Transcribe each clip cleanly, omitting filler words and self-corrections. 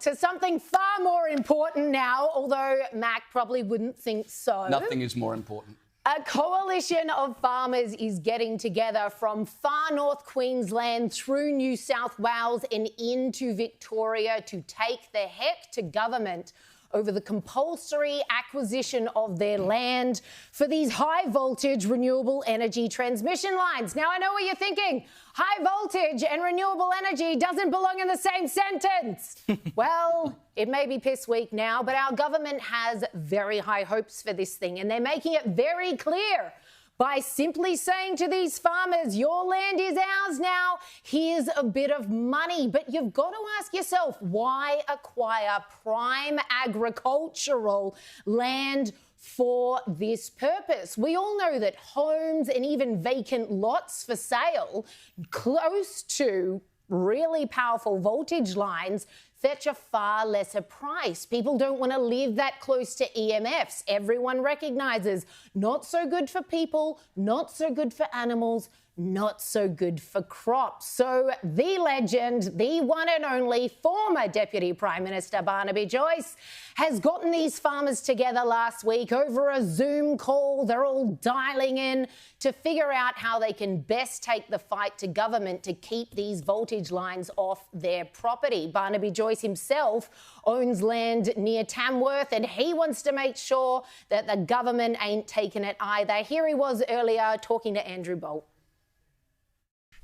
to something far more important now, although Mac probably wouldn't think so. Nothing is more important. A coalition of farmers is getting together from far north Queensland through New South Wales and into Victoria to take the heck to government over the compulsory acquisition of their land for these high voltage renewable energy transmission lines. Now, I know what you're thinking. High voltage and renewable energy doesn't belong in the same sentence. Well, it may be piss week now, but our government has very high hopes for this thing, and they're making it very clear by simply saying to these farmers, your land is ours now, here's a bit of money. But you've got to ask yourself, why acquire prime agricultural land for this purpose? We all know that homes and even vacant lots for sale close to really powerful voltage lines fetch a far lesser price. People don't want to live that close to EMFs. Everyone recognises not so good for people, not so good for animals, not so good for crops. So the legend, the one and only former Deputy Prime Minister Barnaby Joyce has gotten these farmers together last week over a Zoom call. They're all dialing in to figure out how they can best take the fight to government to keep these voltage lines off their property. Barnaby Joyce himself owns land near Tamworth, and he wants to make sure that the government ain't taking it either. Here he was earlier talking to Andrew Bolt.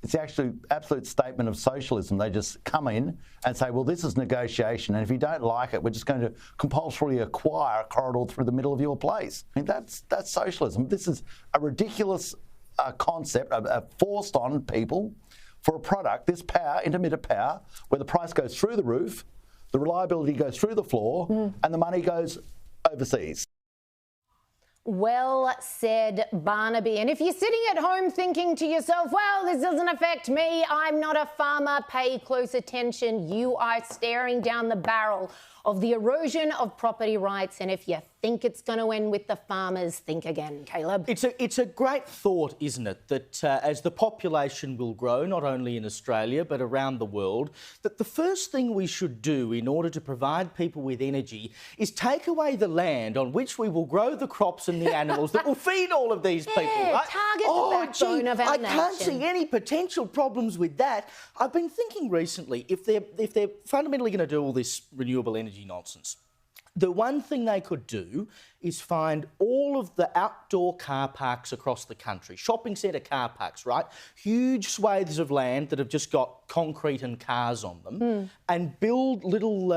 It's actually absolute statement of socialism. They just come in and say, well, this is negotiation, and if you don't like it, we're just going to compulsorily acquire a corridor through the middle of your place. I mean, that's socialism. This is a ridiculous concept, forced on people for a product, this power, intermittent power, where the price goes through the roof, the reliability goes through the floor, and the money goes overseas. Well said, Barnaby. And if you're sitting at home thinking to yourself, well, this doesn't affect me, I'm not a farmer, pay close attention. You are staring down the barrel of the erosion of property rights. And if you think it's going to end with the farmers, think again, Caleb. It's a great thought, isn't it, that as the population will grow, not only in Australia but around the world, that the first thing we should do in order to provide people with energy is take away the land on which we will grow the crops and the animals that will feed all of these people. Right? Target the backbone of our nation. I can't see any potential problems with that. I've been thinking recently, if they're fundamentally going to do all this renewable energy nonsense, the one thing they could do is find all of the outdoor car parks across the country, shopping centre car parks, right? Huge swathes of land that have just got concrete and cars on them, and build little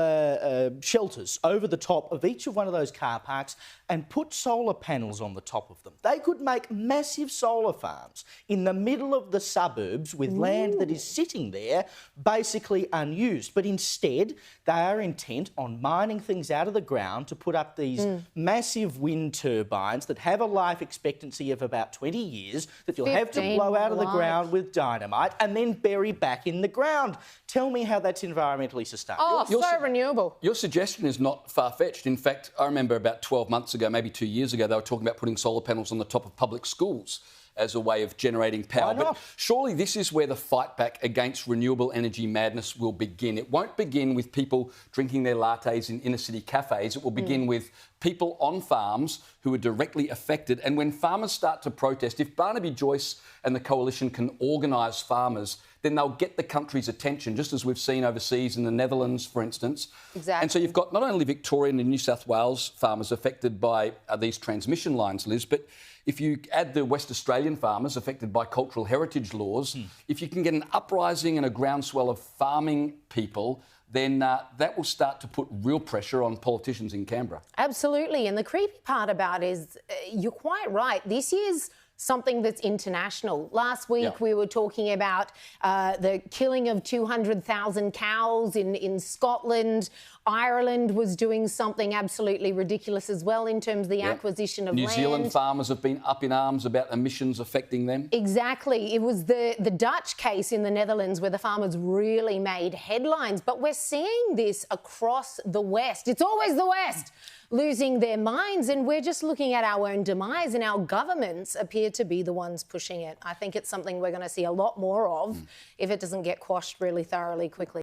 shelters over the top of each of one of those car parks and put solar panels on the top of them. They could make massive solar farms in the middle of the suburbs with land that is sitting there basically unused. But instead, they are intent on mining things out of the ground to put up these massive wind turbines that have a life expectancy of about 20 years that you'll have to blow out of the ground with dynamite and then bury back in the ground. Tell me how that's environmentally sustainable. Oh, so renewable. Your suggestion is not far-fetched. In fact, I remember about 12 months ago, maybe 2 years ago, they were talking about putting solar panels on the top of public schools as a way of generating power. But surely this is where the fight back against renewable energy madness will begin. It won't begin with people drinking their lattes in inner-city cafes. It will begin with people on farms who are directly affected. And when farmers start to protest, if Barnaby Joyce and the coalition can organise farmers, then they'll get the country's attention, just as we've seen overseas in the Netherlands, for instance. Exactly. And so you've got not only Victorian and New South Wales farmers affected by these transmission lines, Liz, but if you add the West Australian farmers affected by cultural heritage laws, if you can get an uprising and a groundswell of farming people, then that will start to put real pressure on politicians in Canberra. Absolutely. And the creepy part about it is, you're quite right, this is something that's international. Last week we were talking about the killing of 200,000 cows in Scotland. Ireland was doing something absolutely ridiculous as well in terms of the acquisition of land. New Zealand farmers have been up in arms about emissions affecting them. Exactly. It was the Dutch case in the Netherlands where the farmers really made headlines. But we're seeing this across the West. It's always the West losing their minds, and we're just looking at our own demise, and our governments appear to be the ones pushing it. I think it's something we're going to see a lot more of if it doesn't get quashed really thoroughly quickly.